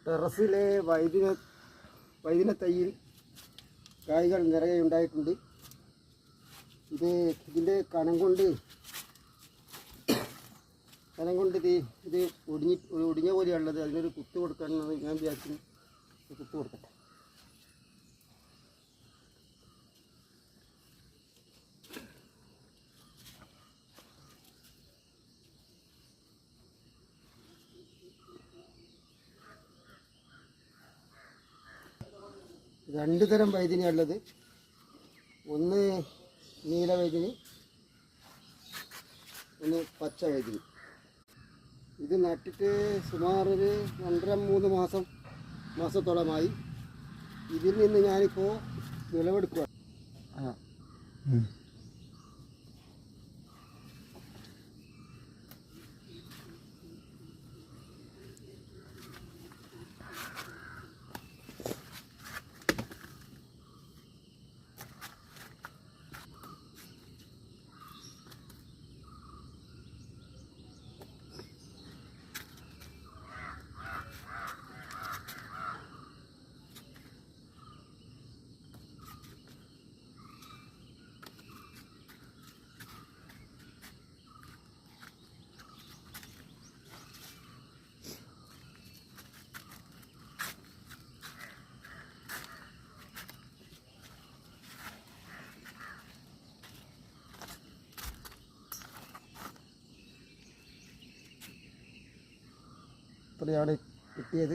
ടെറസിലെ വൈദ്യുത തൈയിൽ കായ്കൾ നിറയെ ഉണ്ടായിട്ടുണ്ട്. ഇതിൻ്റെ കനം കൊണ്ട് ഇത് ഒടിഞ്ഞ പോലെയുള്ളത്. അതിനൊരു കുത്ത് കൊടുക്കണമെന്ന് ഞാൻ വിചാരിച്ചു. കുത്ത് കൊടുക്കട്ടെ. രണ്ട് തരം വൈദ്യുതിയുള്ളത്. ഒന്ന് നീല വൈദ്യുതി, ഒന്ന് പച്ച വൈദ്യുതി. ഇത് നട്ടിട്ട് സുമാർ ഒരു 2.5-3 മാസത്തോളമായി. ഇതിൽ നിന്ന് ഞാനിപ്പോൾ വിളവെടുക്കുക. ഇത്രയാണ് കിട്ടിയത്.